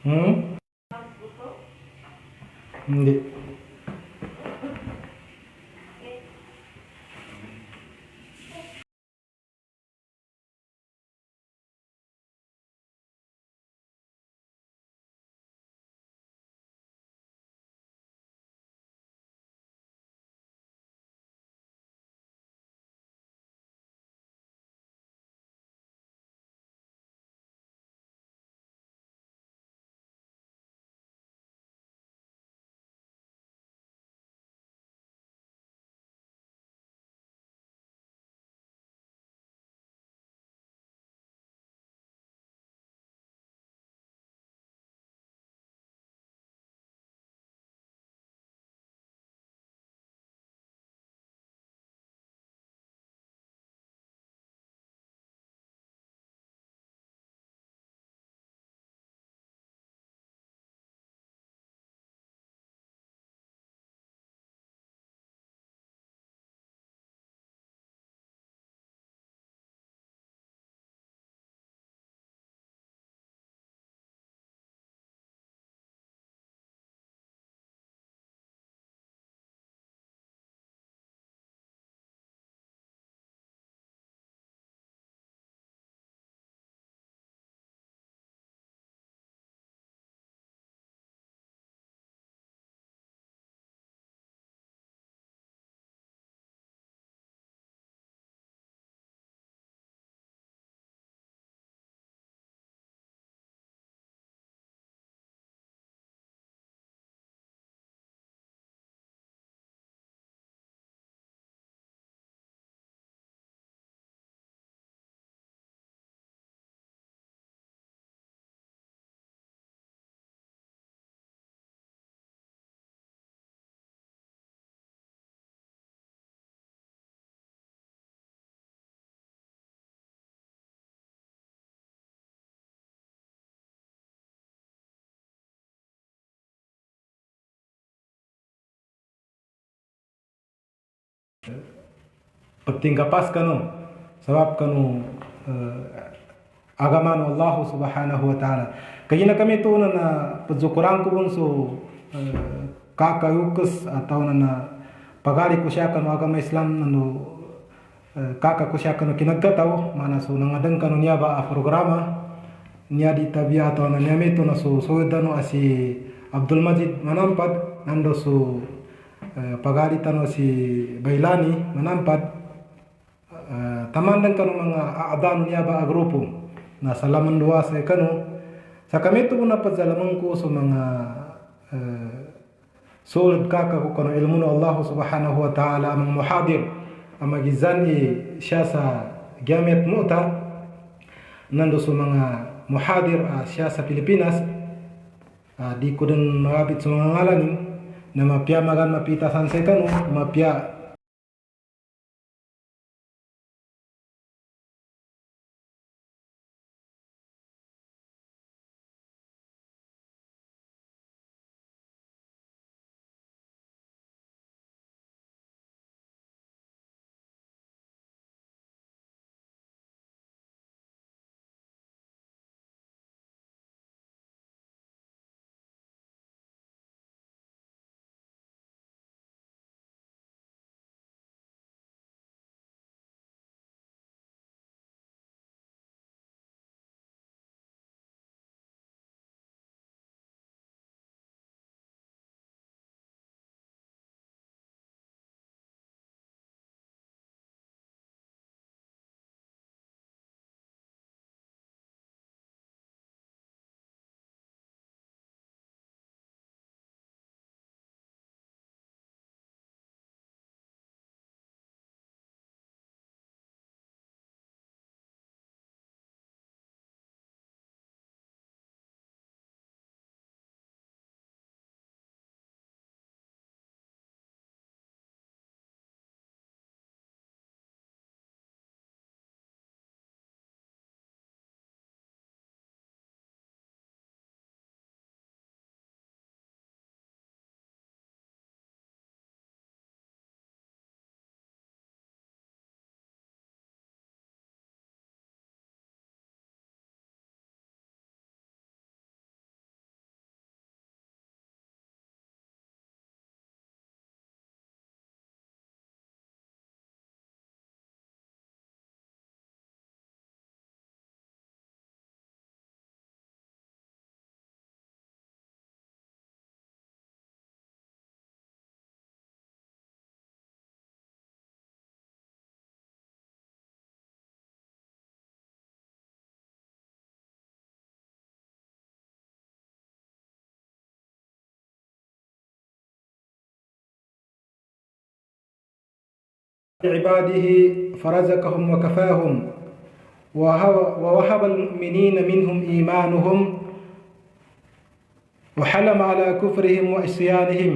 Hmm? Hindi. Penting kapas kanu sebab kanu agama nu Allah subhanahu wa ta'ala kayina kami tu nana pezukurang kubun su kaka yukus atau nana pagari kusyakan agama Islam nanu kaka kusyakan kinagka tau mana su nangadeng kanu niaba a programa nia di tabia atau nana itu nasu soedano asi Abdul Majid manampat nando su pagari tano si Bailani manampat taman kanu mga aadano niya ba a grupo na salaman dua sa kanu sa kami tu na padzalaman ko sa mga sulod kaka ko kanu ilmu no Allah subhanahu wa ta'ala ang muhadir ang magizan siya sa Jamiat Mu'ta nando sa mga muhadir siya sa Pilipinas di ko din mabit sa mga ngalanin na mapya magan mapitasan sa kanu mapya عباده فرزقهم وكفاهم، ووهب المؤمنين منهم إيمانهم، وحلم على كفرهم وعصيانهم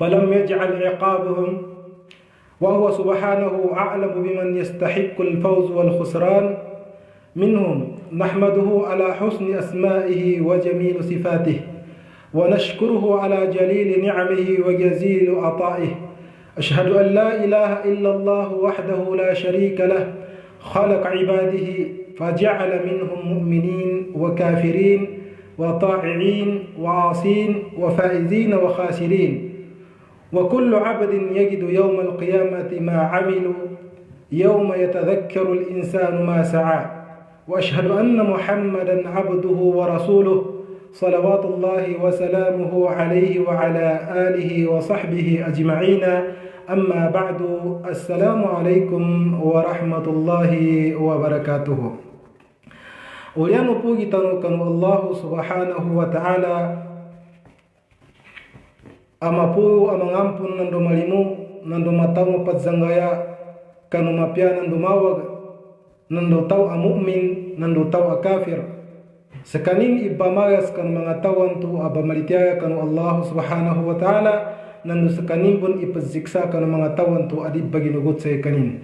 فلم يجعل عقابهم، وهو سبحانه أعلم بمن يستحق الفوز والخسران منهم. نحمده على حسن أسمائه وجميل صفاته، ونشكره على جليل نعمه وجزيل عطائه. أشهد أن لا إله إلا الله وحده لا شريك له، خلق عباده فجعل منهم مؤمنين وكافرين وطائعين وعاصين وفائزين وخاسرين، وكل عبد يجد يوم القيامة ما عملوا، يوم يتذكر الإنسان ما سعى. وأشهد أن محمدا عبده ورسوله، صلوات الله وسلامه عليه وعلى آله وصحبه أجمعين. أما بعد، السلام عليكم ورحمة الله وبركاته. Ulianu puji tanu kanu Allah subhanahu wa ta'ala, amapu amangampun nando malimu nando matau mapatzanggaya kanu mapia nando mawag nando tau amu'min nando tau akafir. Sekanin ibamagas kanu mangatawan tu abamalitiaya kanu Allah subhanahu wa ta'ala, nando sekanin pun ipaziksa kanu mangatawan tu adib bagi nugut sa kanin.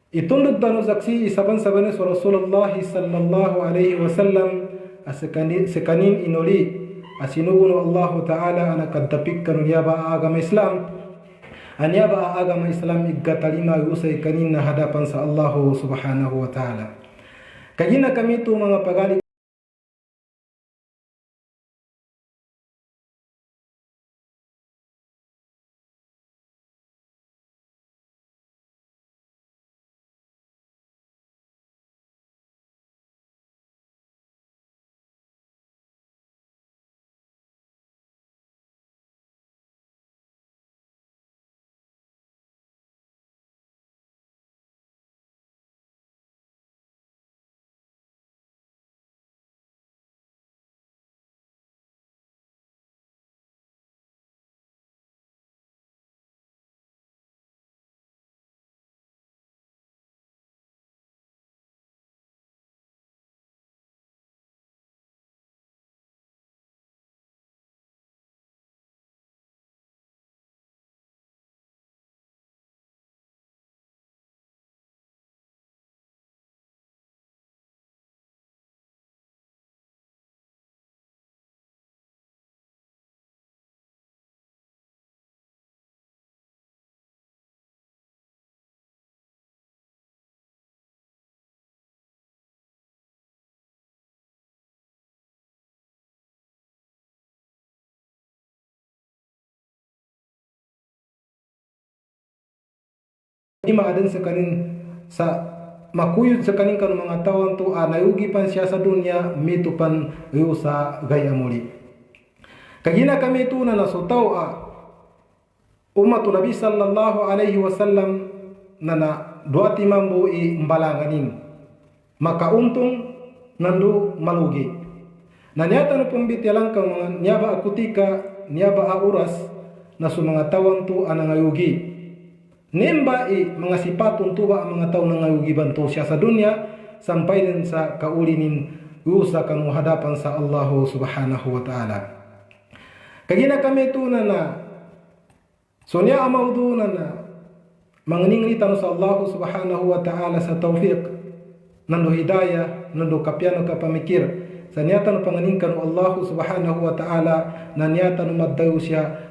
Itunduk tanu saksi isaban sabanes Rasulullah sallallahu alaihi wasallam sekanin inoli asinugun Allah ta'ala anak tapik kanu yaba agama Islam, anyaba agama Islam iggatalima usay kanin na hadapan sa Allah subhanahu wa ta'ala. Kagina kami tu mga pagali ima adan sekanin sa makuyud sekanin kanu mangatawan tu anayugi pan siya sa dunia mitu pan yusa gaya muli. Kagina kami tu na nasutaw umatu Nabi sallallahu alaihi wasallam nana dua timambu i mbalanganin, maka untung nandu malugi. Na nyata no pembitialang kang mga nyaba akutika nyaba auras na sumangatawan tu anangayugi. Nemba mga sipatun tuba mga tao nangayugi bantu siya sa dunia sampai din sa kaulinin usa kanu hadapan sa Allah subhanahu wa ta'ala. Kagina kami tu na sonya amaudu na mangningli tanu sa Allah subhanahu wa ta'ala sa taufiq nando hidayah nando kapiano kapamikir sa niyata no panganingkan Allah subhanahu wa ta'ala na niyata no maddayo siya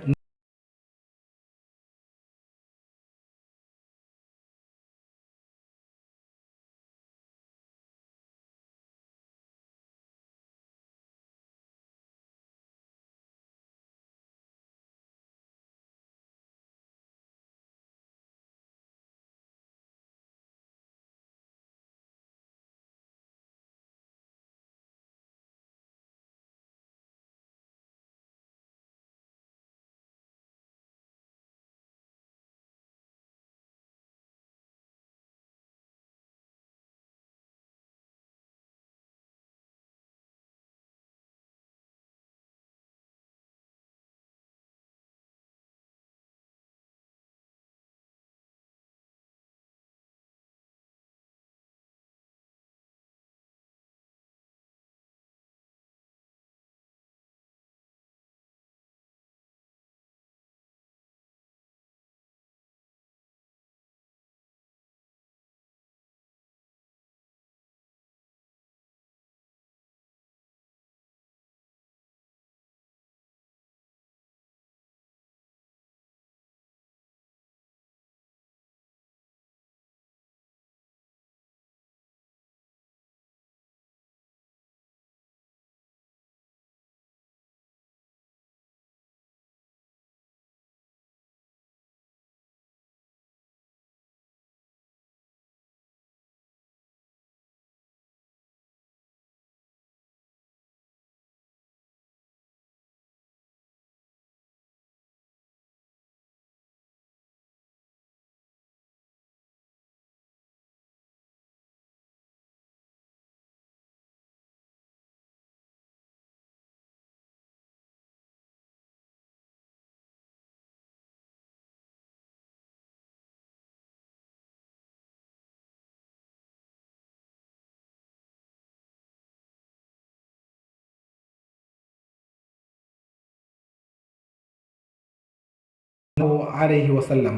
عليه وسلم.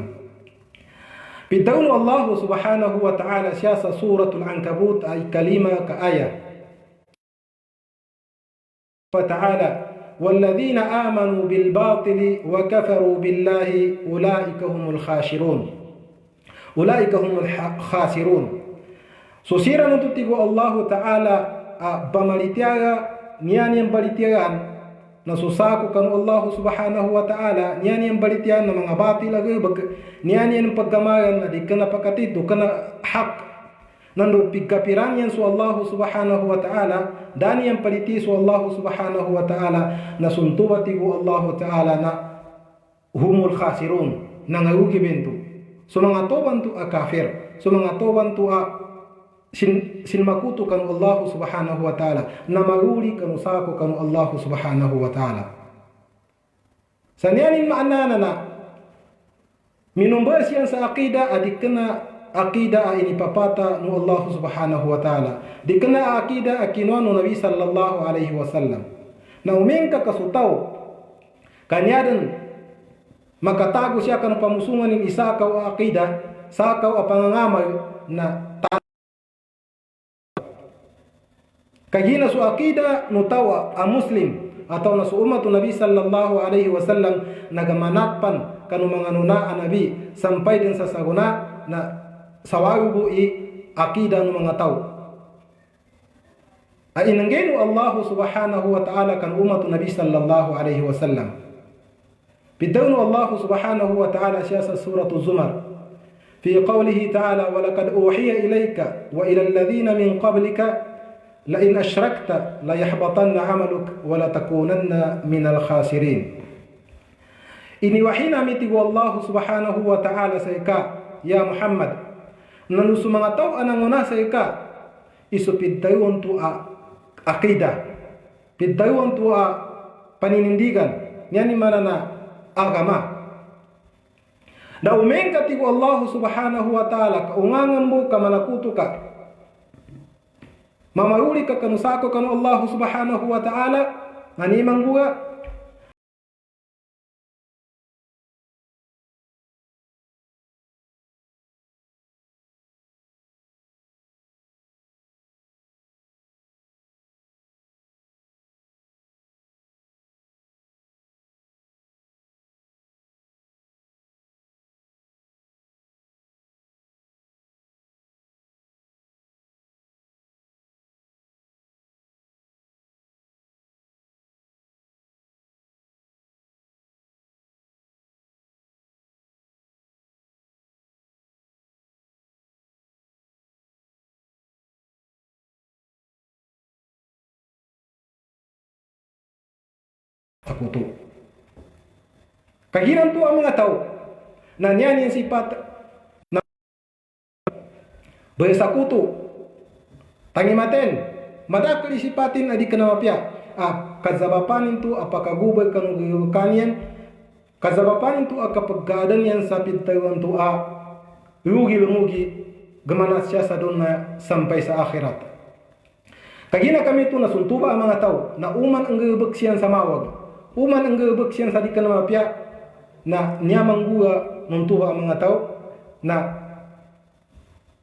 بدون الله سبحانه وتعالى سياسة سورة العنكبوت أي كلمة كآية وتعالى والذين آمنوا بالباطل وكفروا بالله أولئك هم الخاسرون. أولئك هم الخاسرون. Susira untuk tigo Allah Ta'ala bamalitiaga niani yang balitiagan na susaku kan Allah Subhanahu wa Ta'ala niani yang balitian na mga batil lagi niani yang paggamagan na di kana pakatitu kana hak nando pigkapiran yan su Allah Subhanahu wa Ta'ala dan yang paliti su Allah Subhanahu wa Ta'ala na suntuba tigo Allah Ta'ala na humul khasirun na ngayugi bentu so mga toban tu kafir so mga toban tu sinmakutu kanu Allah Subhanahu wa Ta'ala na maguli kanu sako kanu Allah Subhanahu wa Ta'ala. Sanyanin maanana na minumbas yan sa akida adik kena akida ini papata nu Allah Subhanahu wa Ta'ala di kena akida akinwa nu Nabi sallallahu alaihi wasallam na umengka kasutaw kanyadan makatago siya kanu pamusungan ng isa kaw akida sa kaw apangangamay na kagina su akida nutawa a muslim atau na su umatu Nabi sallallahu alaihi wasallam nagamanatpan kanu mga nuna nabi sampai din sa saguna na sawagu i akida ng mga tao. Ay inanggenu Allah Subhanahu wa Ta'ala kan umatu Nabi sallallahu alaihi wasallam. Bidawnu Allah Subhanahu wa Ta'ala siya sa suratu Zumar fi qawlihi ta'ala walakad uhiya ilayka wa ila alladhina min qablika لئن أشركت ليحبطن عملك ولتكونن من الخاسرين. Ini wahina miti Allah Subhanahu wa Ta'ala sayka ya Muhammad nanusu mga tao ananguna sayka isu piddayon tu akidah piddayon tu paninindigan yani mana na agama na umengka tigo Allah Subhanahu wa Ta'ala kaungangan mo kamanakuto ka mamaruli ka kanusako kanu Allah Subhanahu wa Ta'ala nanimang buga sakutu. Kahiran tu ang mga tao na niyan yung sifat na bersakutu tangimaten madakali sipatin adi kenamapya kazabapan itu apakah gubay kanyan kazabapan itu akapagadan yan sa pintawan tu lugi-lungi gamana siya sa doon na sampai sa akhirat. Kagina kami itu nasuntuba ang mga tao na uman ang gabagsiyan sa mawag uman ang gabagsiyan sa di kanamapya na niyamang guga nuntuba ang mga tao na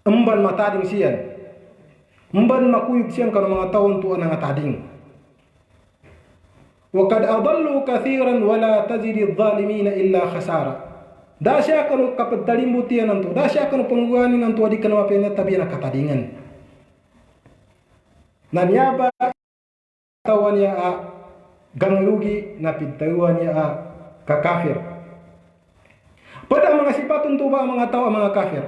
emban matading siyan emban makuyog siyan kanu mga tao tuan ang atading wa kad adallu kathiran wala tajidi adh-dhalimina illa khasara da siya kanu kapadalimbutian nanto da siya kanu pangguanin nanto di kanamapya na tabi na katadingan na niyaba tawan niya ganglugi na pintawan niya kakafir. Pada mga sipatun to ba mga tao mga kafir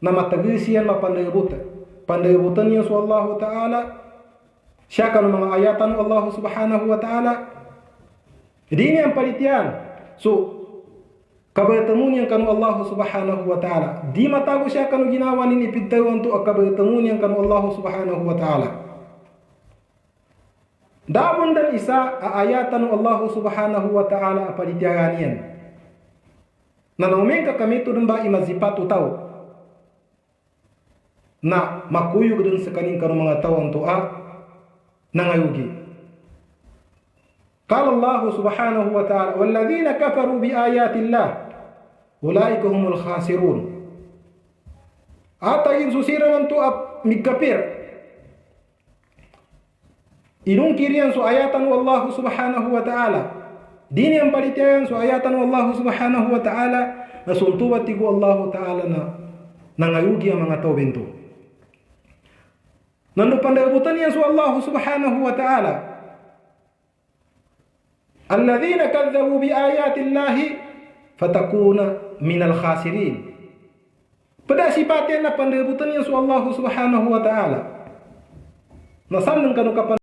na matagisiyan mapandayabutan. Pandayabutan niya sa Allah Ta'ala siya ka ng mga ayatan Allah Subhanahu wa Ta'ala. Hindi niya ang palitian. So, kabayatamun niya kanu Allah Subhanahu wa Ta'ala. Di matago siya kanu ginawa ni pintawan to kabayatamun niya kanu Allah Subhanahu wa Ta'ala. Dabon dan isa ayatan Allah Subhanahu wa Ta'ala apalitiagan yan. Nanaumen ka kami to ba imazipatu tao na makuyog dun sa kaning karong mga tao ang tua nangayugi. Qala Allah subhanahu wa ta'ala, walladzina kafaru bi ayatillah ulaika humul khasirun. Ata in susiran tu migkapir inung kirian su ayatan wallahu subhanahu wa ta'ala, dini yang palitian su ayatan wallahu subhanahu wa ta'ala, na suntuwa tigu Allah ta'ala na nangayugi ang mga tao bento. Nanu pandabutan yan su Allah subhanahu wa ta'ala, alladhina kadzabu bi ayatillahi fatakuna minal khasirin. Pada sifatnya na pandabutan yan su Allah subhanahu wa ta'ala, nasanang kanu kapan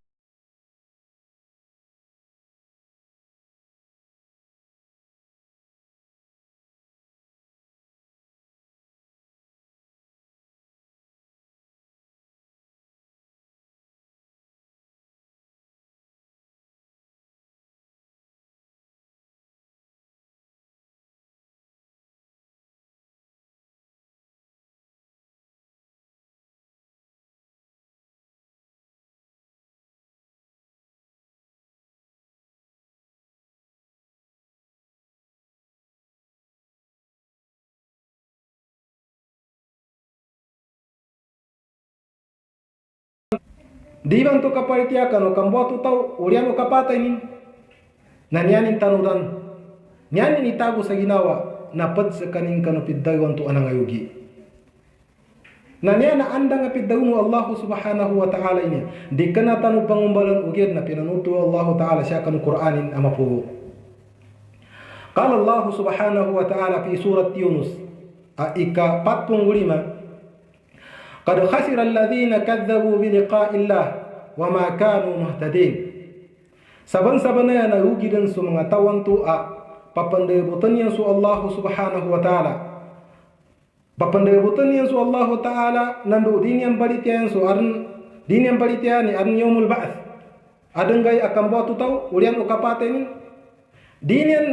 di bantu kaparitiakan o kambuatu tau ulian o kapata ini na nyanin tanuran nyanin itago sa ginawa na pad sa kaning kanupiddawan tu anang ayugi na niya na andang apiddawan Allah subhanahu wa ta'ala ini di kana tanu pangumbalan ugir na pinanuto Allah ta'ala siya kanu Qur'anin amapu. Qala Allah subhanahu wa ta'ala fi surat Yunus ika 45, qad khasira alladhina kadzabu bi liqa'illah wa ma kanu muhtadin. Saban-saban na narugi din su mga tawan tu papandabutan yan su Allah subhanahu wa ta'ala. Papandabutan yan su Allah ta'ala nandu din yan balitian su aran din yan balitian ni aran yawmul ba'ath. Adang gay akan buat tau ulian ukapaten din yan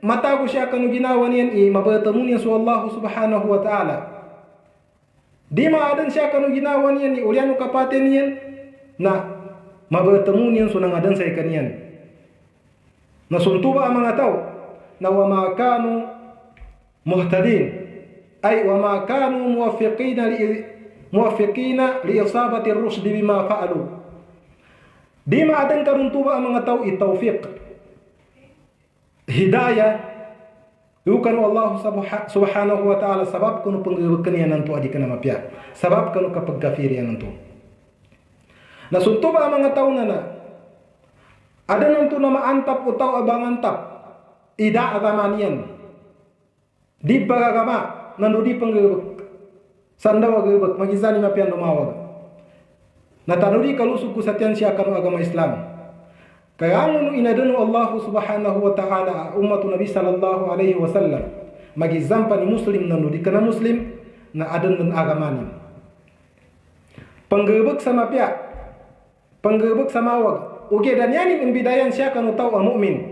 matago siya kanu ginawa niyan mabatamun yan su Allah subhanahu wa ta'ala. Di maadan siya kanu ginawa niyan ulian ukapaten niyan na mabertemu niyan sunang adan sa ikanian. Nasuntuba ang mga tao na wama kanu muhtadin ay wama kanu muwaffiqina li isabati ar-rushd bima fa'alu. Di maadan karuntuba ang mga tao itawfiq hidayah yukan Allah subhanahu wa ta'ala sabab kanu panggebekan yan nanto adi kana mapya sabab kanu kapag kafir yan nanto. Nasuntuba ang mga tao na ada nanto na maantap utaw abang antap ida agama niyan di bagagama nanto di panggebek sandawa gebek magizani mapyan lumawag na tanuri kalusug kusatian siya kanu agama Islam. Kaya ang inadano Allah subhanahu wa ta'ala ummatu Nabi sallallahu alaihi wasallam magizampa ni muslim nanu di kana muslim na adan dan agamani. Panggebek sama pihak, panggebek sama wag. Oke dan yani membidayan siya kanu tau ang mu'min.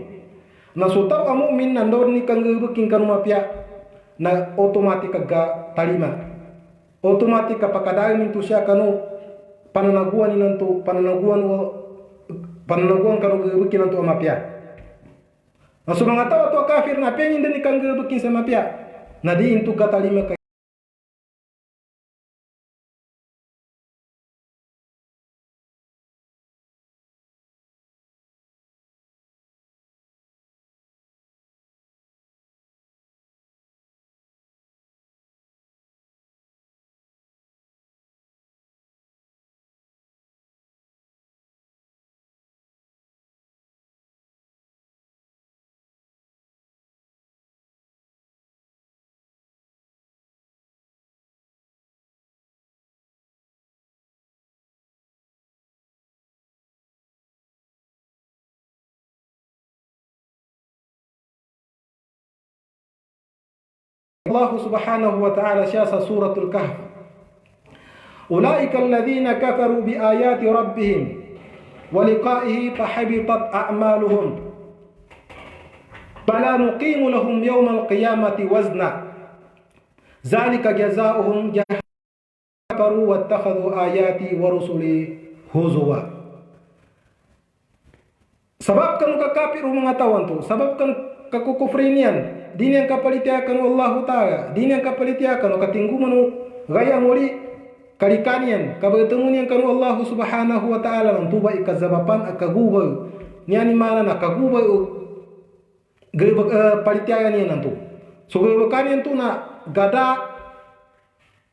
Na so tau ang mu'min nandor ni kanggebeking kanu mapia na otomatik kaga talima. Otomatik kapakadayon itu siya kanu pananaguan ni nanto pananaguan kanu gebekin nanto mapia. Na so mga tao to kafir na pengin din kang gebekin sa mapia. Na di intu katalima kay Allah subhanahu wa ta'ala syasa suratul kahf. Ulaika alladhina kafaru bi ayati rabbihim wa liqa'ihi fahabitat a'maluhum fala nuqimu lahum yawmal qiyamati wazna zalika jazaohum kafaru wattakhadhu ayati wa rusuli huzwa. Sabab kanu ka kafir mangatawan tu, sabab kan kakukufrinian, dini yang kapalitiakan Allah Ta'ala, dini yang kapalitiakan katingguman gaya muli kalikanian, kabertemunian kanu Allah Subhanahu wa Ta'ala nang tuba ikazabapan akagubay, niani mana nakagubay palitiakan niya nantu. So gabakanian tu na gada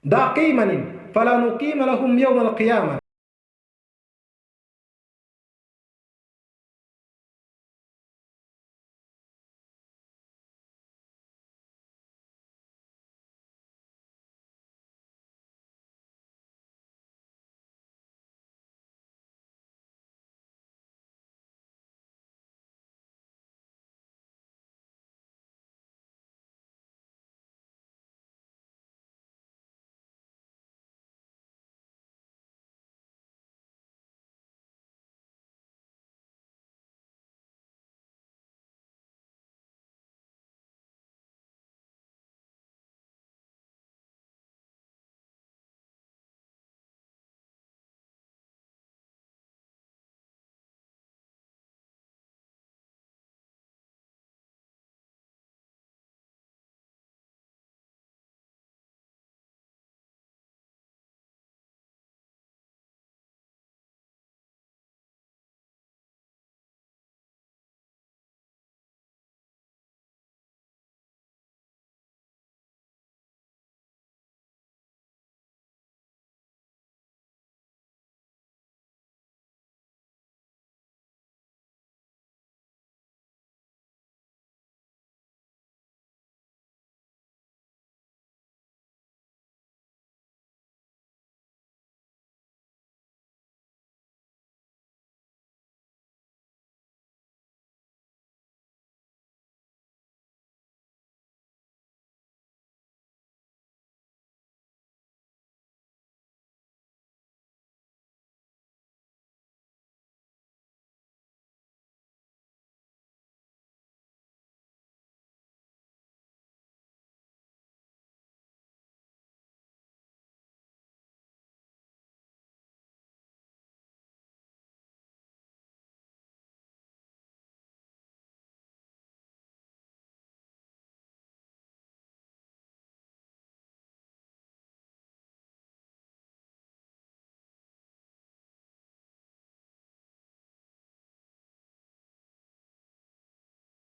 daqimanin, fala nuqima lahum yawm al-qiyamah.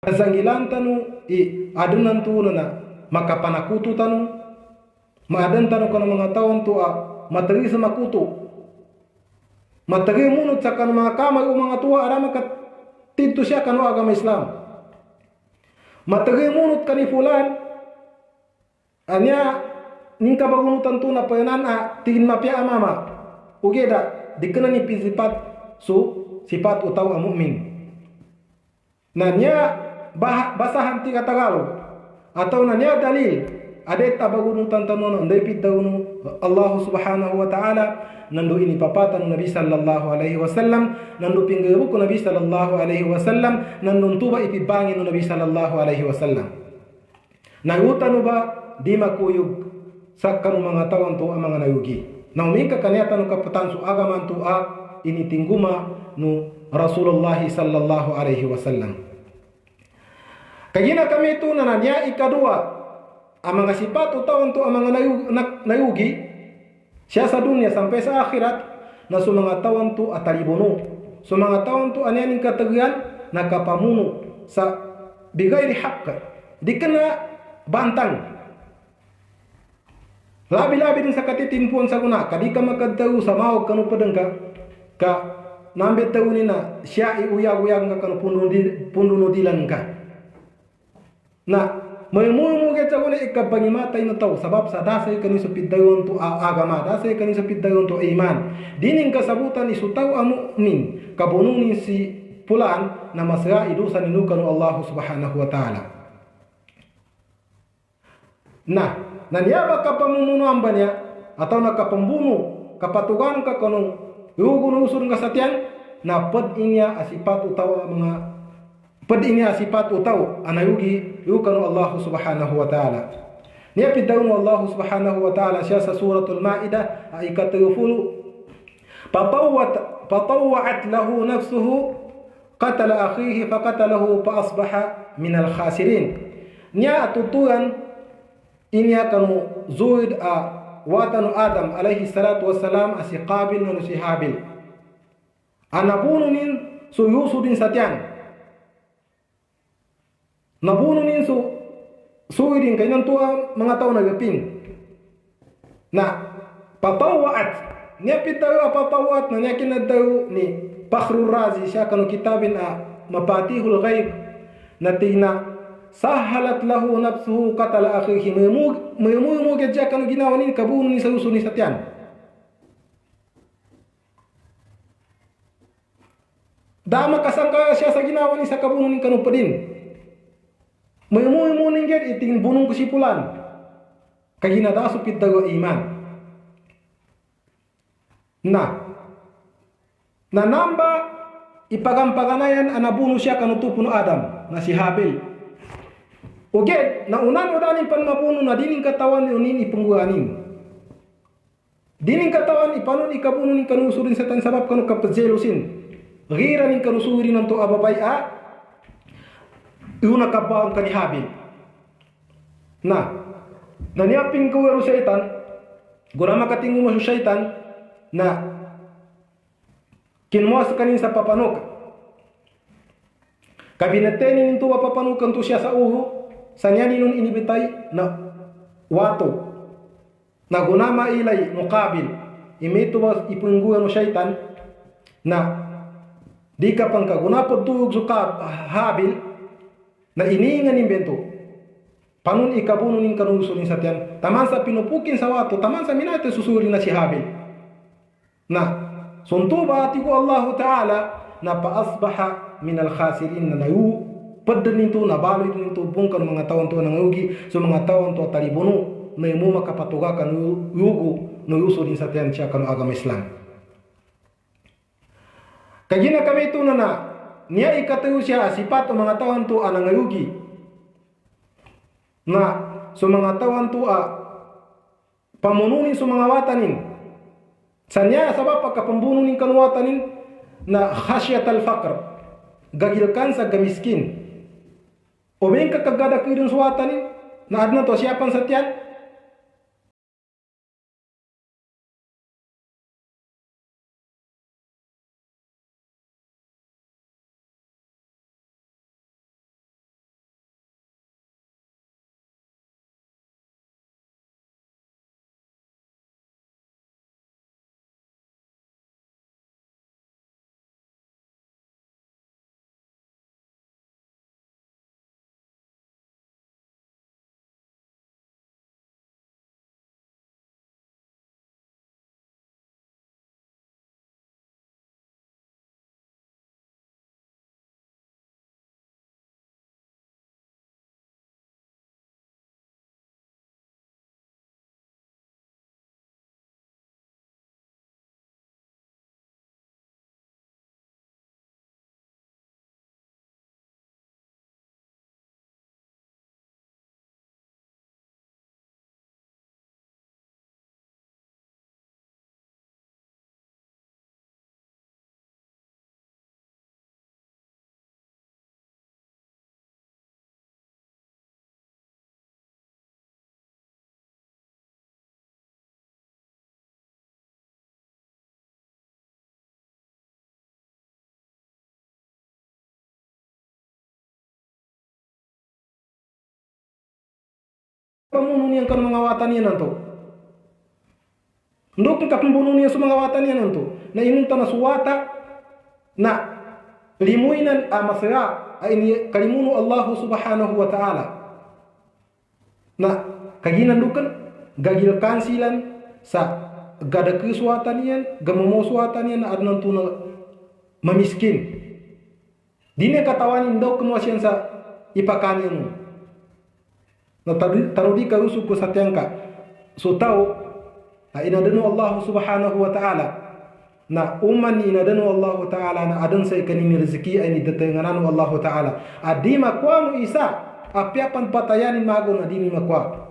Zanggilan tanu adunan tu nana maka panakutu tanu maadan tanu kana mangatawan tu materi sama kutu materi munut sakan mahakama mga tua ada maka tintu siya kanu agama Islam materi munut kani fulan anya ningka bagunutan tu na payanan tingin mapia amama ugeda dikena ni sifat sifat utawa mukmin nanya basahan ti Tagalog atau nanya dalil adet abagunutan tanon ndai pidawnu Allah Subhanahu wa Ta'ala nandu ini papatan Nabi sallallahu alaihi wasallam nandu pinggeru ku Nabi sallallahu alaihi wasallam nandu tuba ipibangin Nabi sallallahu alaihi wasallam nagutanu ba di makuyug sakkan mga tawan tu mga nayugi naumika kaniatan kapatan su agaman tu ini tingguma nu Rasulullah sallallahu alaihi wasallam. Kagina kami itu nananya ikadua amang sifat utaw untuk amang nayugi siya sa dunia sampai sa akhirat na mga tawan tu atalibono mga tawan tu anyaning katagian nakapamuno sa bigay di hak di kena bantang labi-labi din sa katitimpuan sa kuna kadika makadtaw sa mawag kanu padengka ka nambe taw ni na siya iuyag-uyag nga kanu punduno dilan ka na may mumuget sa kuna ikapangimatay na tao sabab sa dasay kani sa piddayon to agama dasay kani sa piddayon to iman dining kasabutan isu tao amumin kabununin si pulaan na masaya idusan ninukan Allah Subhanahu wa Ta'ala na nanyaba ka pamumunuan ba niya atau nakapambuno kapatugan ka kanong yugunusun ka satyan na pad inya asipat utaw mga pad inya asipat utaw anayugi yukan Allah Subhanahu wa Ta'ala niya pidawon Allah Subhanahu wa Ta'ala siya sa suratul Ma'idah ay 30 patawwa'at lahu nafsuhu qatala akhihi faqatalahu fa asbaha minal khasirin. Nya tutuan ini akan zuid a watanu Adam alaihi salatu wassalam asi Qabil no si Habil. Anabununin su Yusudin satian. Nabununin suidin kainan tua mengatau na gapin. Nah, patawat nya pitaw patawat na nya kinadaw ni Fakhrul Razi siya kanu kitabin a Mafatihul Ghaib natina sahalat lahu nafsuhu qatala akhihi mu gedja kanu ginawa ni kabun ni salusun ni satian. Dama kasangka siya sa ginawa ni sa kabun ni kanu pedin. Mu ni ged iting bunung kesipulan. Kagina da supit dago iman. Nah namba ipagampaganayan anabuno siya kanutupuno Adam na si Habil. Oke, na unan udanin pan mapuno na dining katawan unin ipungguanin. Dining katawan ipanon ikabuno ning kanusurin sa tan sabab kanu kapajelusin. Gira ning kanusurin nanto ababay a una kabaon kani Habil. Nah, naniaping kawero syaitan, guna makatingu mo syaitan na kinmoas kanin sa papanok. Kabineteni nintu papanukan tu siya sa uho, sanyani nun inibitay na wato. Na gunama ilay mukabil. Imito ba ipungguan mo syaitan na di ka pang kagunapod tuyog sukab Habil na iniingan imbento. Panun ikabuno ning kanusunin sa tiyan. Taman sa pinupukin sa wato, taman sa minate susuri na si Habil. Nah, suntuba atiku Allah Ta'ala na paasbaha minal khasirin na nayu paddan nito na baloy nito bungkan mga tawon to nang yugi so mga tawon to talibuno na imu makapatuga kan yugo no yuso din sa tiyan siya kan agama Islam. Kagina kami ito na niya ikatayo siya sipat o mga tawon to anang yugi na so mga tawon to pamununin so mga watanin. Sanya sabab pagkapambuno ning kanwatanin na khasyat al-faqr gagilkan sa gamiskin o ben kakagada kirin suwatanin na adna to siapan sa tiyan pamuno niyan kan mga watan niya nanto. Ndok ka pambuno niya sa mga watan niya nanto. Na inunta na suwata na limuinan masaya ini kalimuno Allah Subhanahu wa ta'ala. Na kaginan dukan gagilkan silan sa gada kesuatan niyan, gamamo suwatan niyan na adnan tu na mamiskin. Dine katawanin daw kemuasian sa ipakanin mo. Na tarudi ka usuk ko sa tiyangka. So tao, inadano Allah Subhanahu wa ta'ala na umman inadano Allah ta'ala na adan sa ikanin rezeki ay nidatanganan Allah ta'ala. Adi makwa mo isa, apiapan patayanin mago na di makwa.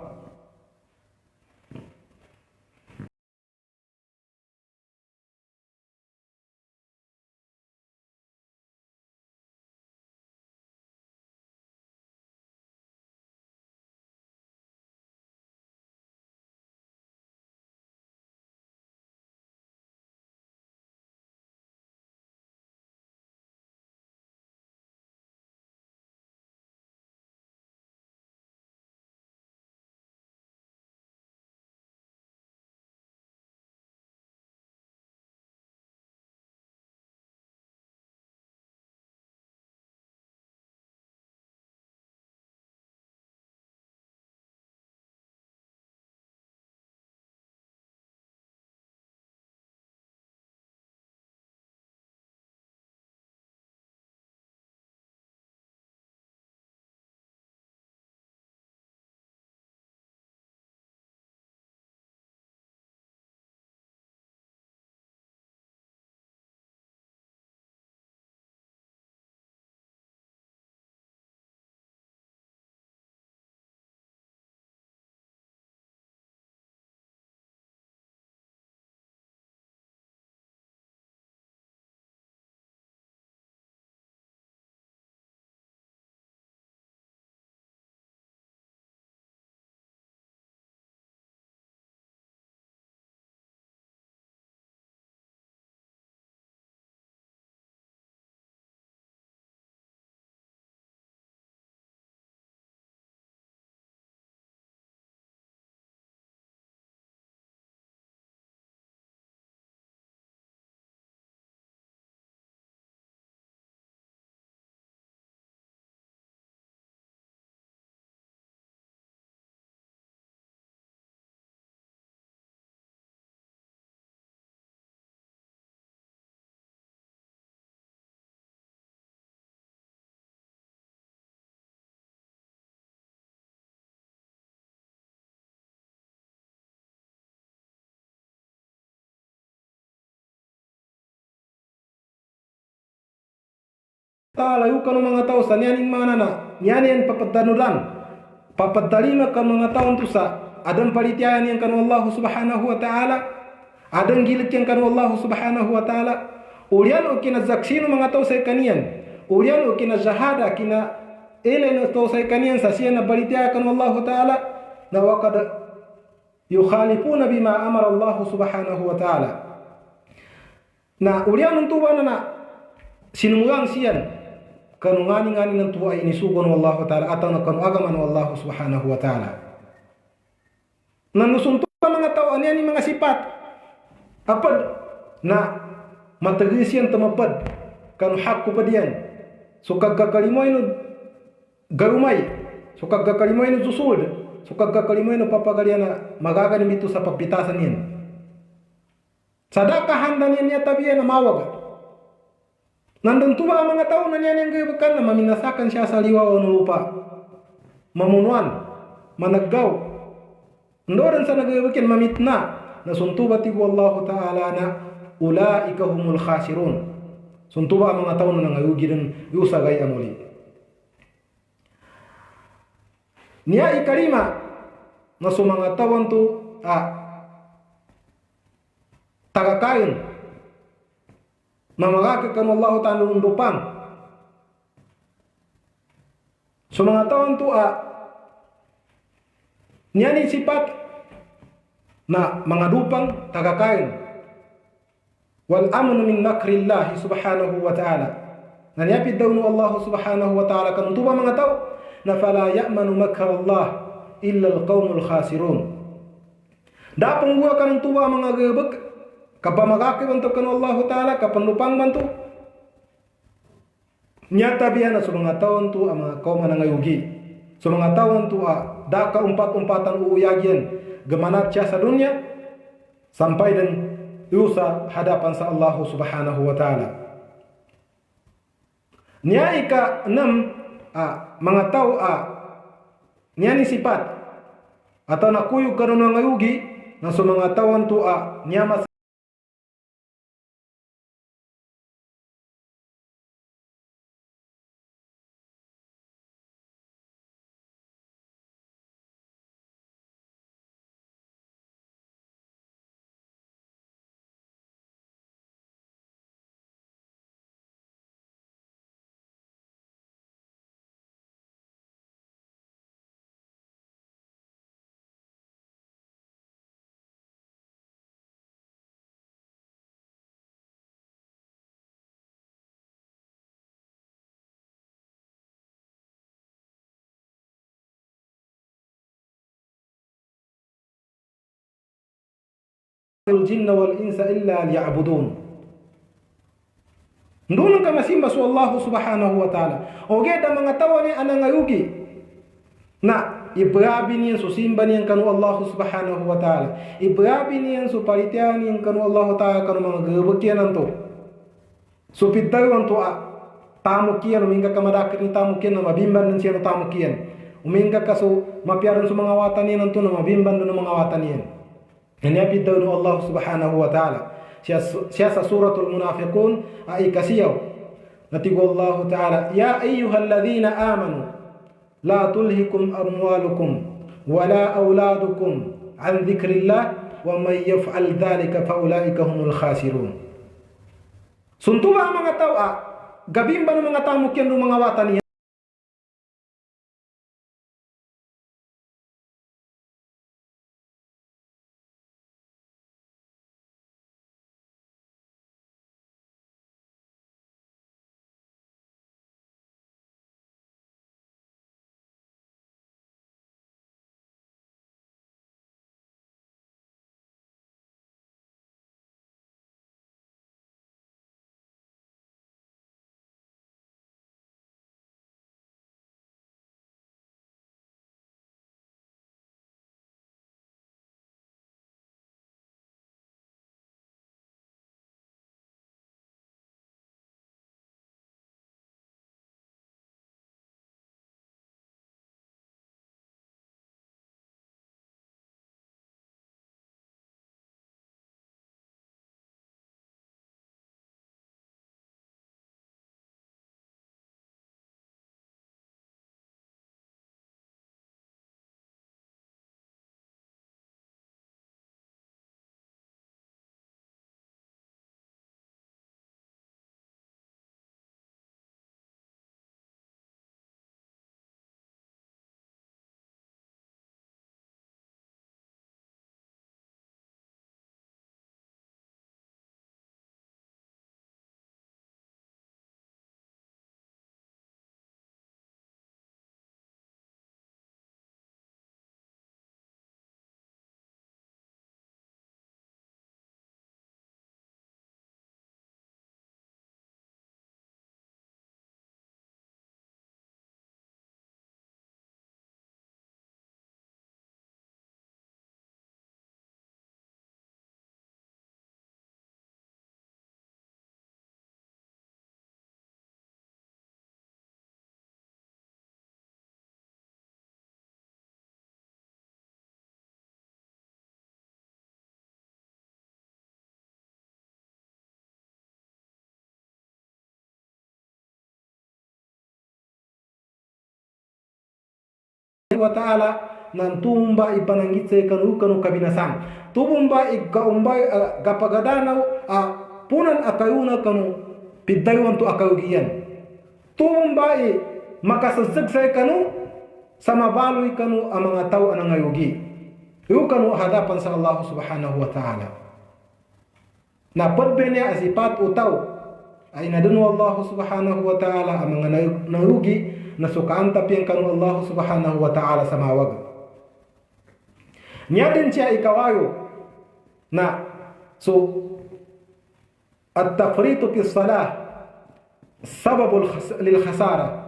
Ta'ala yukan mga tao sa niyaning mana na niyanin papadanudan papadalima kan mga tao tu sa adang palitian yang kan Allah subhanahu wa ta'ala adang gilit yang kan Allah subhanahu wa ta'ala ulian o kina zaksino mga tao sa kanian ulian o kina jahada kina ele na tao sa kanian sa siya na balitian kan Allah ta'ala na wakad yukhalifuna bima amara Allah subhanahu wa ta'ala na ulian untuwa na sinumulang siyan kanu ngani nan tuwa ini sugon wallahu ta'ala atau na kanu agaman wallahu subhanahu wa ta'ala nan nusuntuwa mga tao ani mga sifat apad na matagisian tamapad kanu hakku padian so kagkakalimoy no garumay so kagkakalimoy no susud so kagkakalimoy no papagalian na magaganim ito sa papitasan yan sadakahan dan yan niya tabiyan na mawag nandun tuwa ang mga tao na niyan yung gayabakan na maminasakan siya sa liwa o lupa. Mamunuan, managgaw. Ndoran sa nagayabakin mamitna na suntuba tigo Allah Ta'ala na ulaika humul khasirun. Suntuba ang mga tao na nangayugi ng yusagay amuli. Niya ikarima na sa mga tawon to tagakain na magakakan Allah Ta'ala lundupang so mga taon to niyan sifat na mga dupang tagakain wal amnu min makrillah subhanahu wa ta'ala na niyapid daw no Allah subhanahu wa ta'ala kanong tuba mga tao na fala ya'manu makrallah illa alqawmul khasirun dapang buwa kanong tuba mga gabag kapamagaki bantu kan Allah Ta'ala kapanlupang bantu nyata biya na sa mga taon to ang mga kaum na ngayugi sa mga taon to daka umpat-umpatan uuyagyan gamanat siya sa dunya sampai dan yusa hadapan sa Allah subhanahu wa ta'ala niya ika 6 mga tao niya ni sifat atau nakuyog karon nga ngayugi na sa mga taon to niya mas الجن والإنس إلا ليعبدون ndunang ka masimba su Allah subhanahu wa ta'ala o geda mga tawa ni anang ngayugi na ibrabi niyan su simba niyan kanu Allah subhanahu wa ta'ala ibrabi niyan su paritian niyan kanu Allah ta'ala kanu mga gabagyan nanto su pitayon to tamu kiyan uminga ka madakit ni tamu kiyan na mabimban ng siya no tamu kiyan uminga ka su mapiaran su mga watan niyan nanto na mabimban ng mga watan niyan Nanyapid daw no Allah subhanahu wa ta'ala siya sa suratul munafiqun ay kasiyaw natigo Allah ta'ala ya ayyuhalladhina amanu la tulhikum amwalukum wala auladukum an dhikrillah wa man yaf'al dhalika fa ulaika humul khasirun suntuwa ang mga tao gabimba ng mga tao kyan ng mga watan niya wa ta'ala nan tumba ipanangitse kanu kabinasan tubumba igaumba gapagadana punan akayuna kanu pidaywan tu akawgiyan tumba makasasagsa kanu sama balui kanu ang mga tao anang ayugi yu kanu hadapan sa Allah subhanahu wa ta'ala na perbenya asipat utaw ay nadunu Allah subhanahu wa ta'ala ang mga nayugi na sukaan tapi ang kanu Allah subhanahu wa ta'ala sa mawag niya din siya ikawayo na so at-tafritu fi salah sababul lil khasara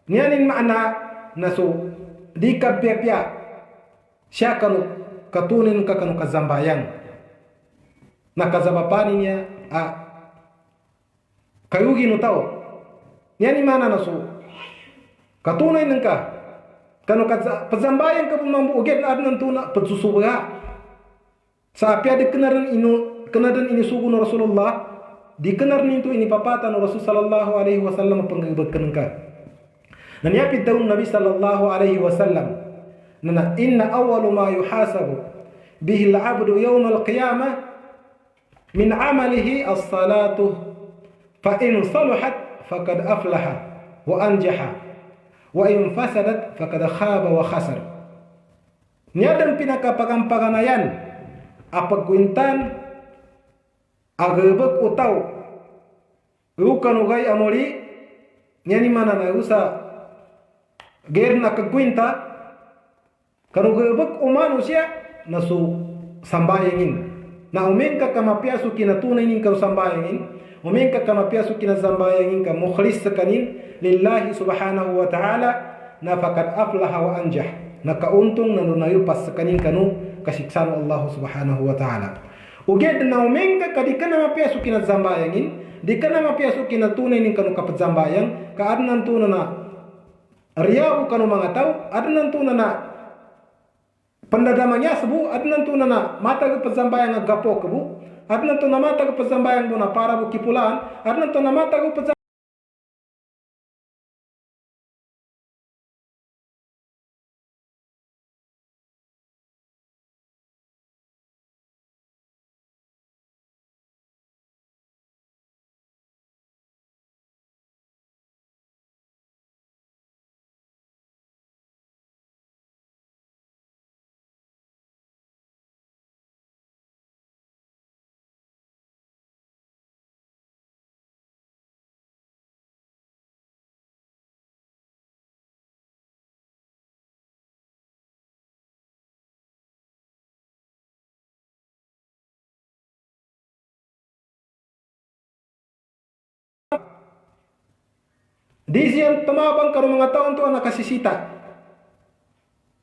niya din maana na so di ka pia siya kanu katunin ka kanu kazambayang na kazabapani niya kayugi no tao niya ni mana na so katunay nang ka kanu kazambayang ka pumambu uget na adnan tuna pagsusubaga sa apya di kenaran ini sugu no Rasulullah di kenaran itu ini papata no Rasul sallallahu alaihi wasallam panggibat kanengka dan yapit daun Nabi sallallahu alaihi wasallam nana inna awwalu ma yuhasabu bihi al-'abdu yawm al-qiyamah min 'amalihi as-salatu fa in salahat faqad aflaha wa anjaha wa in fasadat faqad khaba wa khasar niadang pinakapagampaganayan apagwintan agabag utaw ukan ugay amori nyani mana na usa ger na kagwinta kanu gabag umano siya nasu sambayangin na umenka kamapiasu kinatunay nin kanu sambayangin umenka kamapiasu kinasambayangin ka mukhlis kanin lillahi subhanahu wa ta'ala na faqad aflaha wa anjah na kauntong nanunayupas kanin kanu kasiksan Allah subhanahu wa ta'ala uged na umenka kadikana mapiasu kinasambayangin dikana mapiasu kinatunay nin kanu kapatsambayang kaadnan tuna na riyabu kanu mga tao adnan tuna na pandadamanya sebu adnan tuna na mata ke pazambayang agapo kebu adnan tuna mata ke pazambayang bu na para bu kipulan adnan tuna mata ke di siyan tumabang karo mga taon to nakasisita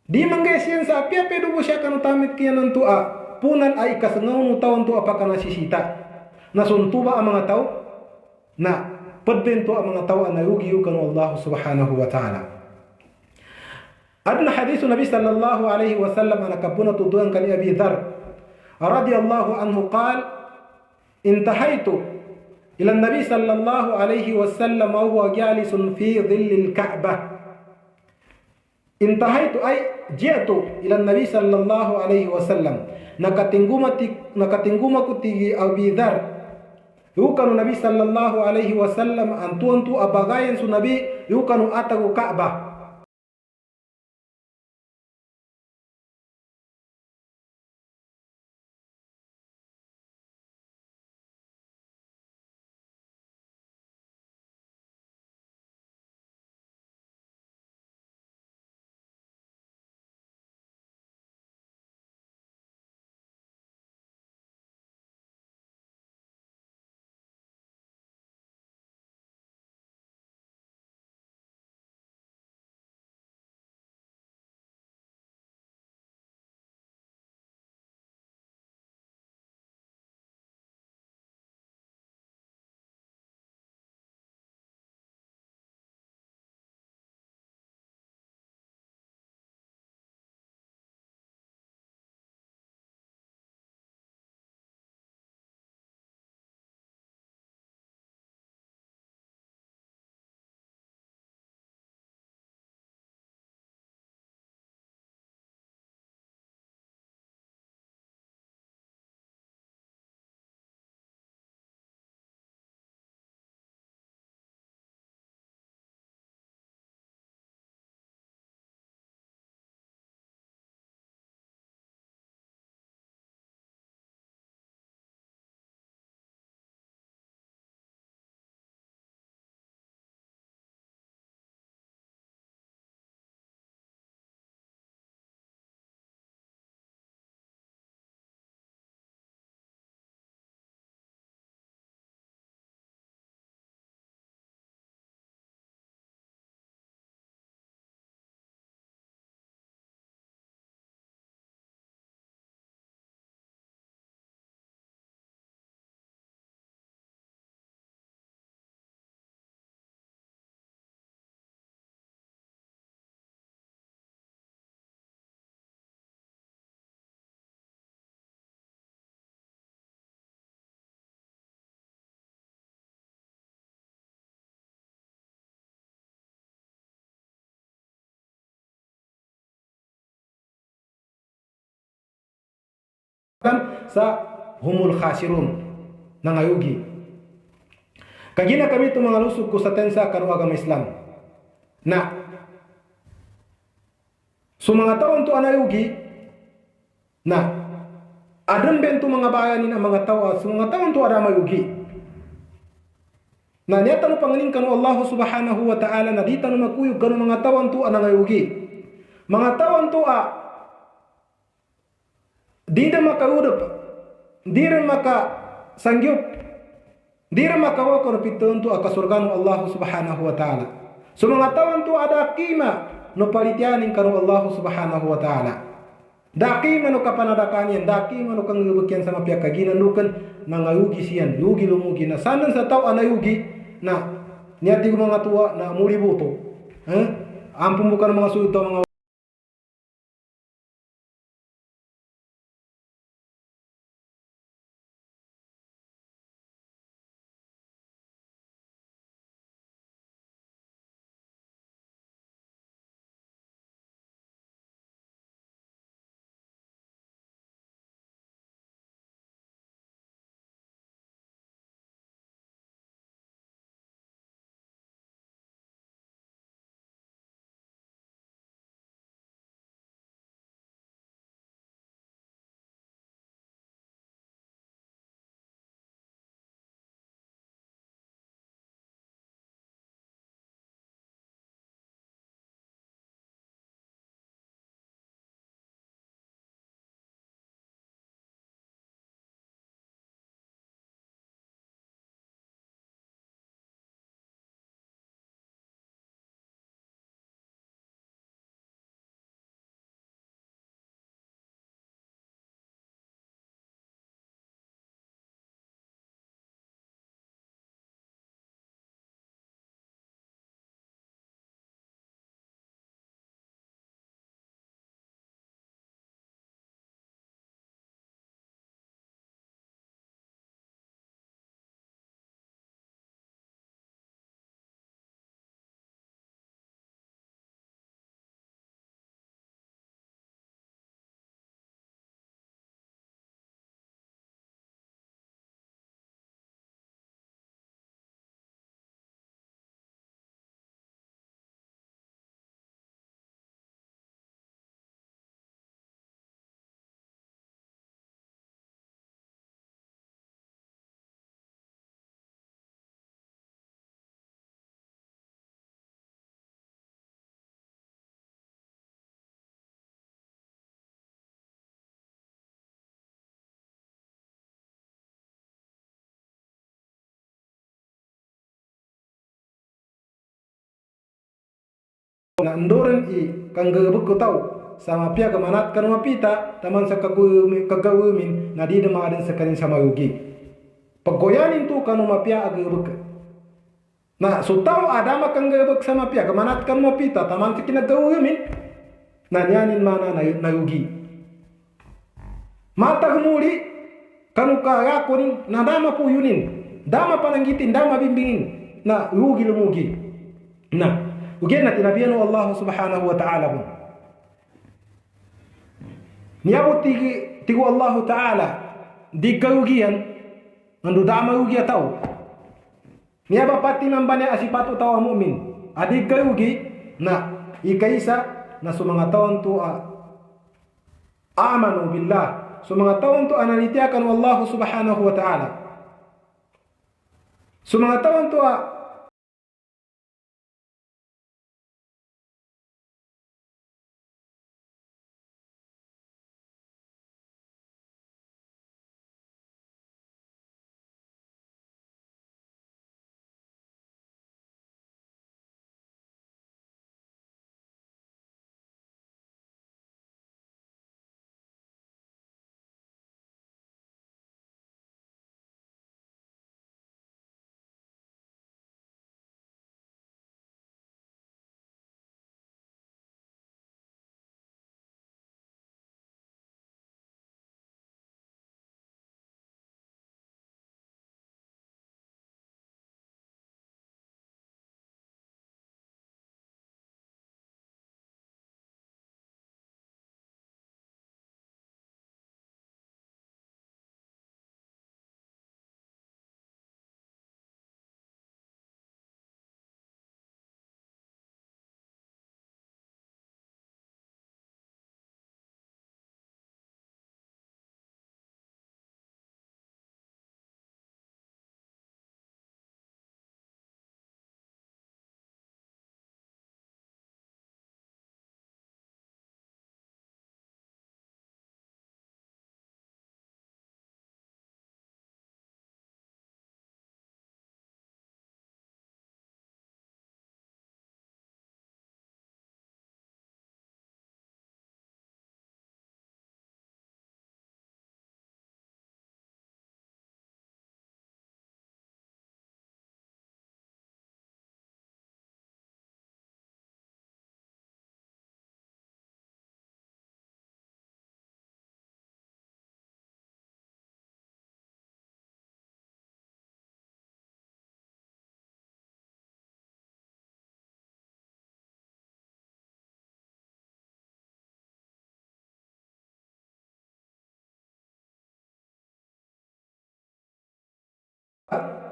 di manggesian sa apya pedo siya kanu tamit kiyan to punan ay kasangaw no taon to apaka nasisita nasuntuba ang mga tao na padbento ang mga tao anayugi kanu Allah subhanahu wa ta'ala adna hadithu Nabi sallallahu alaihi wasallam anakabuna tuduan kali Abi Dhar radiyallahu anhu qal intahaitu إلى النبي صلى الله عليه وسلم وهو جالس في ظل الكعبة انتهيت أي جئت إلى النبي صلى الله عليه وسلم nakatinguma kutigi Abi Dhar yukanu Nabi sallallahu alaihi wasallam antu abagayan su Nabi yukanu atagu Ka'bah sa humul khasirun nangayugi. Kagina kami itu mengalusuk ku sa tensa kanu agama Islam. Nah, so mga tao tu anayugi, nah, adam bentu mga bayani na mga tao, so mga tao tu ada mayugi. Nah, niya tanu pangaling kanu Allah subhanahu wa ta'ala na di tanu makuyog kanu mga tao tu anangayugi. Mga tao tu di na makaudap, di rin maka sangyup, di rin makawa kanu pitun tu akasurganu Allah subhanahu wa ta'ala. So mga tao tu ada kima no palitianin kanu Allah subhanahu wa ta'ala. Daki mano kapanadakanyan, daki mano kang ngubukyan sama pihak kaginan nukan nangayugi siyan, yugi lumugi na sandan sa tao anayugi na niyati ko mga tuwa na muli buto. Ampun bukan mga suto mga na ndoren I kanggebuk ko tau sama pia kemanat kan mapita taman sa kagawimin na di na maaden sa kanin sama yugi paggoyanin tu kanu mapia agebuk na so tau adama kanggebuk sama pia kemanat kan mapita taman sa kinagawimin na nyanin mana na yugi mata humuli kanu kayakunin na dama puyunin dama pananggitin dama bimbingin na yugi lumugi na Ugena tinabiano Allah subhanahu wa ta'ala pun. Niabot tigu Allah ta'ala di kayugian nandu dama yugi atau niaba pati nambane asipatu tawa mu'min adi kayugi na ikaisa na sumanga tawon tu amanu billah sumanga tawon tu ananitiakan Allah subhanahu wa ta'ala sumanga tawon tu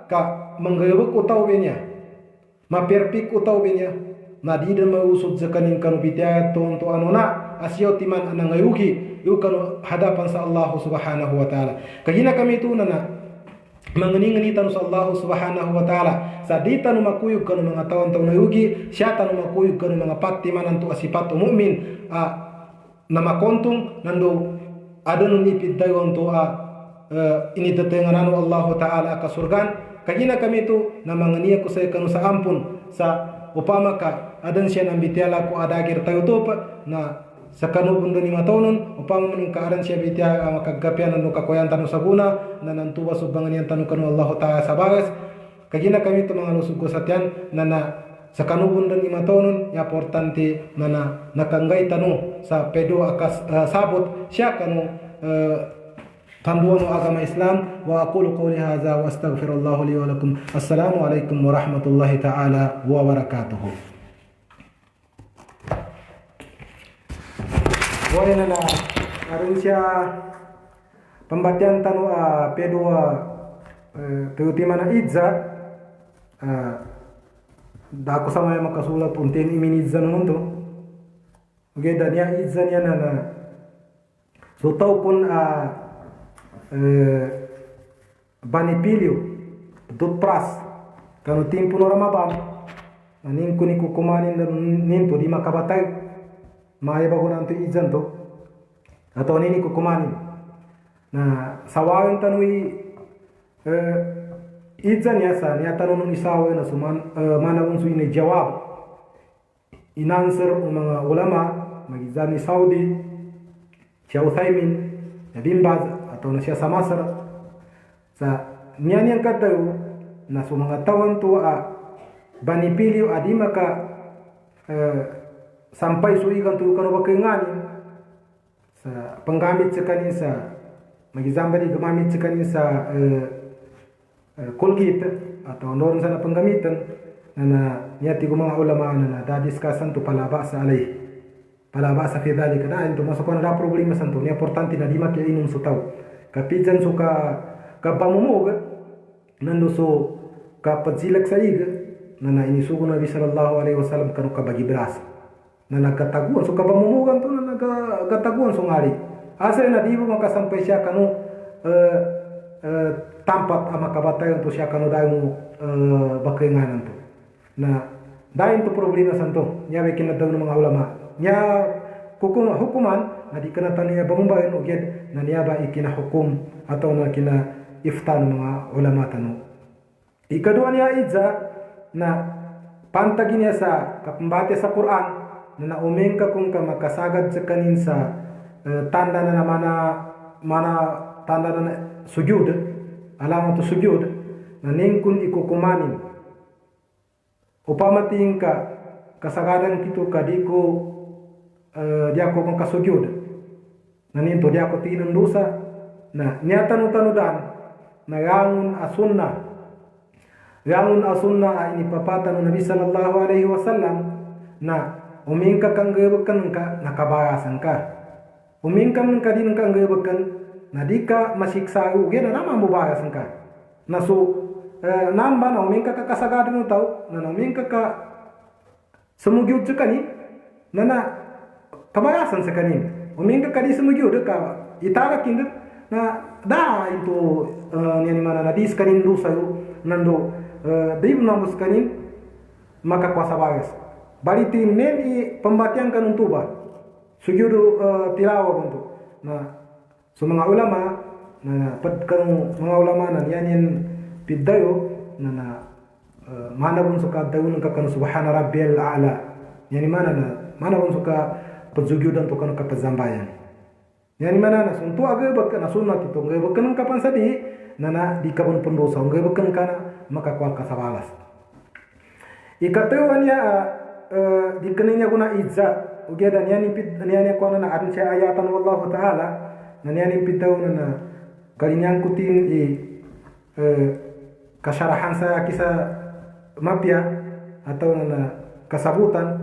ka menggebek utau benya maperpik utau benya na di dan mausud zakanin kanu bitia to anona asio timan anangayugi yu kanu hadapan sa Allah subhanahu wa ta'ala kagina kami tu nana mangeni tanu sa Allah subhanahu wa ta'ala sadita nu makuyuk kanu mga tawan taw nayugi siya tanu makuyuk kanu mga pati manan tu asipat mu'min nama kontung nando ada nun ipiddayon to ini tetenganan Allah ta'ala ka surgan kagina kami tu na mangenia ko sa kanu sa ampun sa upama ka adan siya nang bitiala ko adagir tayo to na sa kanu bunda ni matonon upama man ka adan siya bitia makagapyan no kakoyan tanu sabuna na nantuwa subangan yan tanu kanu Allah ta'ala sa bagas kagina kami tu mga lusug ko satyan na sa kanu bunda ni matonon ya importante na nakanggay tanu sa pedo akas sabot siya kanu panduan agama Islam wa aqulu qawli hadza wa astaghfirullah li wa lakum assalamu alaikum warahmatullahi taala wabarakatuh wa inna arin siya pembatian tanu P2 mana idza da ako sama yang makasulat untin imin idza nun to okay dan ya idza niya na so tau pun banipilyo dut pras kanu timpo no Ramadan nanin kuni kukumanin ninto di makabatay maya bago nanto izan to atau nini kukumanin na sawayon tanui izan yasa niya tanunun isawa na suman mana unsu ini jawab inanswer mga ulama magizan ni Saudi Syekh Utsaimin Bin Baz atau na siya sa Masar sa niyan yang katayo na sa mga tawan to banipilyo adi maka sampai suigan to kano bakingani sa panggamit sa kanin sa magizambari gamamit sa kanin sa Colgate atau noron sa panggamitan na niyati ko mga ulama na dadiskasan to palaba sa alay palaba sa fi dhalika da into masuk na problema santo ni importante na di makia inum sutaw kapijan suka kapamumuga nando so kapadzilak sa iga na ini sugo Nabi sallallahu alaihi wasallam kanu kabagi beras na nagkataguan so kapamumugan to na nagkataguan so ngari asa na di mo makasampay siya kanu tampat ama kabatayon to siya kanu dayo bakenganan to na dayon to problema santo nya bekin na daw ng mga ulama nya hukuman na di kana taniya bamumbayon ugyad na niya ba ikina hukum atau na kina ifta ng mga ulama tanu ikadua niya idza na pantagi niya sa kapambate sa Quran na naumeng ka kung ka makasagad sa kanin sa tanda na mana tanda na sujud alamat to sujud na ningkun ikukumanin upamating ka kasagadan kito kadiko dia ko kung kasujud nanin to dia ko tinun dosa na niya tanu-tanudan na yangun asunna ini papatan ng Nabi sallallahu alaihi wasallam na umingka kang gebekan ka nakabayasan ka umingka man ka din kang gebekan na di ka masiksa ugyan na naman mubayasan ka na so namba na umingka ka kasagadan utaw na umingka ka sumugyud sa kani na kabayasan sa kanin umingka ka di sumugyud ka itara kindet na da itu ni mana nadis kanin do sayo nando di namus kanin maka kuasa bayas bali tin neni pembatian kanun tuba sujud tilawa buntu na so mga ulama na pad kanung mga ulama na yanin piddayo na mana bun suka daun ka kan subhana rabbiyal a'la yani mana bun suka pazugyudan to kan kapazambayan yani mana na suntu aga bakka na sunnat to ngai bakkan kapan sadi nana di kabun pendosa ngai bakkan kana maka kwa kasabalas ikatewanya di keninya guna izza ugeda yani kwa na adun sa ayatan wallahu taala yani pitaw na kalinyang kutin kasarahan saya kisah mapya atau na kasabutan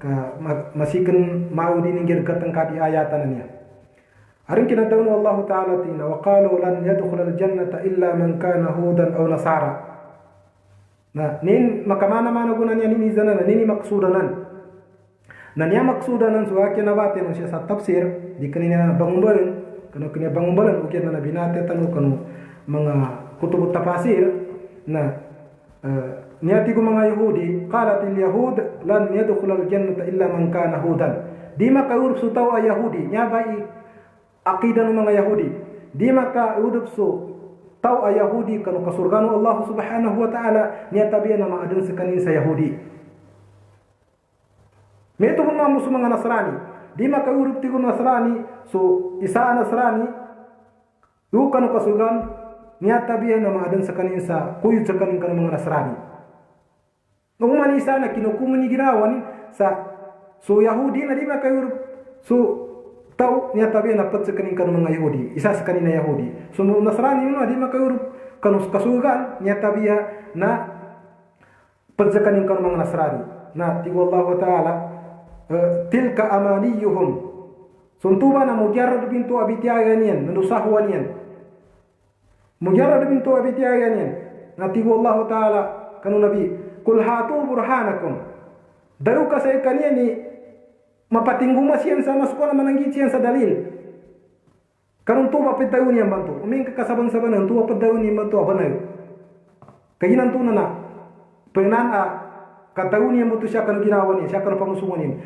ka masikan mau dininggir katengka di ayatan niya Arin kina tahu Allah Ta'ala tina wa qalu lan yadkhulal jannata illa man kana hudan aw nasara. Nah, nin makamana gunanya nini zanana nini maksudanan. Nah, niya maksudanan suwa kina batin siya sa tafsir di kanina bangumbalan, kina bangumbalan ukian na binate tanu kanu mga kutub tafasir. Nah, niati ko mga Yahudi, qalatil yahud lan yadkhulal jannata illa man kana hudan. Di makaurub su taw ay Yahudi, nya bai aqidah ng mga Yahudi. Di makaurub su taw ay Yahudi kanu kasurgano Allah Subhanahu wa ta'ala niya tabiya na maadun sa kanin sa Yahudi. Meto pun mamusu mga Nasrani. Di makaurub ti ko Nasrani, so isa Nasrani, yu kanu kasurgan niya tabiya na maadun sa kanin sa kuyud sa kanin kanu mga Nasrani. Nung manisa na kinukuman ni ginawan sa so Yahudi na di makaurub so tau niya tabiya na pat sa kanin kanu mga Yahudi, isa sa kanin na Yahudi. So Nasrani yun na di makaurub kanu kasurgan niya tabiya na pat sa kanin kanu mga Nasrani. Na tigo Allah Ta'ala tilka amaniyuhum suntuba na mujarrad bintu abitiagan yan nandusahwan yan mujarrad bintu abitiagan yan na tigo Allah Ta'ala kanu nabi kul hatu burhanakum daru kasay kaniya ni mapatinggumas yan sa masukuan na mananggit yan sa dalil kanun tuba pitayon yan bantu uming kakasaban-saban tuba pitayon yan bantu abanay kahinan tunan na penaan katawun yang mutu siya kanu ginawa niya, siya kanu pamusungan niya.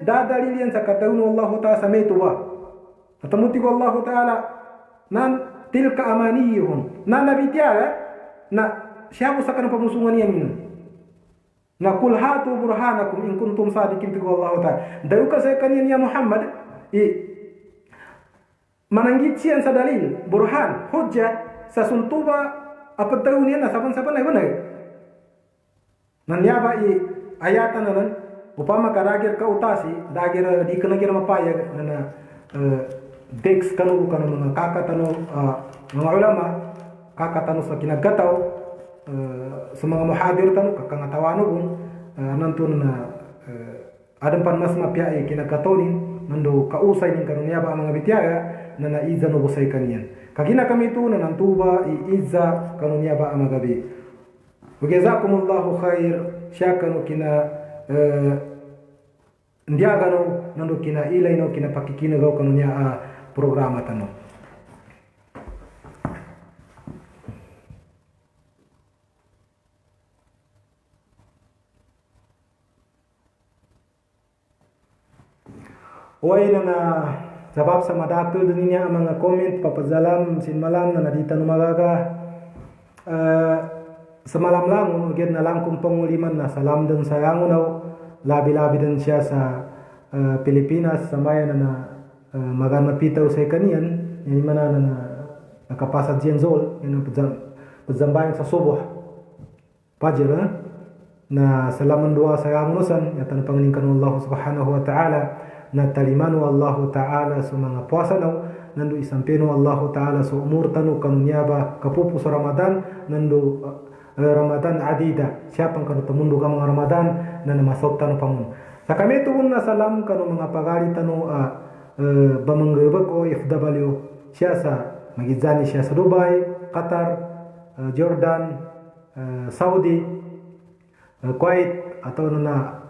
Dadalilian sa katawun Allah Ta'ala sa metuwa. Atamuti ko Allah Ta'ala nan tilka amaniyuhum. Nan nabitya na siya ko sa kanu pamusungan niya nino. Na kul hatu burhanakum in kuntum sadikin tigo Allah Ta'ala. Dayo ka sa kaniya niya Muhammad mananggit siya sa dalil, burhan, hujjah sa suntuba apat tawun niya na saban-saban ay banay. Nanyaba ayatan nan upama kadagir ka utasi dagir di kanagir mapayag na dex kanu mga kakatano mga ulama kakatano sa kinagataw sa mga muhadir tanu kakangatawanon bun nantun na adam pan mas mapiyai kinagatonin nando kausay ning kanu niaba mga bitiyaga na naiza no busay kaniyan kagina kami tu na nantuba iiza kanu niaba mga gabi. Wajazakumullahu khair syakanu kina ndiagano nando kina ilay no kina pakikina gaw kanu niya programa tano. Way na sabab sa madakil din niya ang mga comment papazalam sinmalam na nadita no magaga semalam lang ugyan na lang kung panguliman na salam din sa yangunaw labi-labi din siya sa Pilipinas sa bayan na magana pitaw sa kaniyan yan man na nakapasad siyan zol yan padzambayan sa subuh pajir na salaman dua sa yangunusan yatan panginingkan Allah Subhanahu wa Ta'ala na talimanu Allah Ta'ala sa mga puasa naw nandu isampeno Allah Ta'ala sa umur tanu kanunyaba kapupu sa Ramadan nandu Ramadan adida siapang kanu tamundu ka mga Ramadan na namasok tanu pamun sa kami tuun na salam kanu mga pagari tanu bamanggabag o FW siya sa magizani siya sa Dubai, Qatar, Jordan, Saudi, Kuwait atau na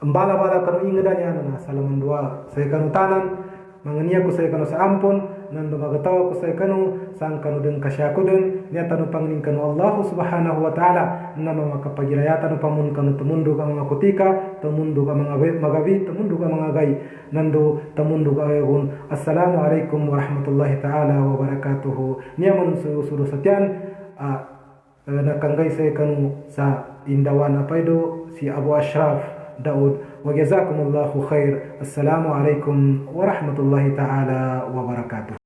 bala-bala kanu ingadan ya na salaman dua saya kanu tanan mangania ko saya kanu sa ampon nando magatawa ko saya kanu sang kanu den kasya ko den niya tanu pangling kanu Allah Subhanahu wa Ta'ala na mga kapagirayatan pamun kanu tumundu ka mga kutika tumundu ka mga magabi tumundu ka mga gay nando tumundu ka ayon assalamu alaikum warahmatullahi ta'ala wabarakatuh niya man suruh satyan nakanggay saya kanu sa indawan apa itu si Abu Ashraf Daud wa jazakumullahu khair assalamu alaikum warahmatullahi ta'ala wabarakatuh.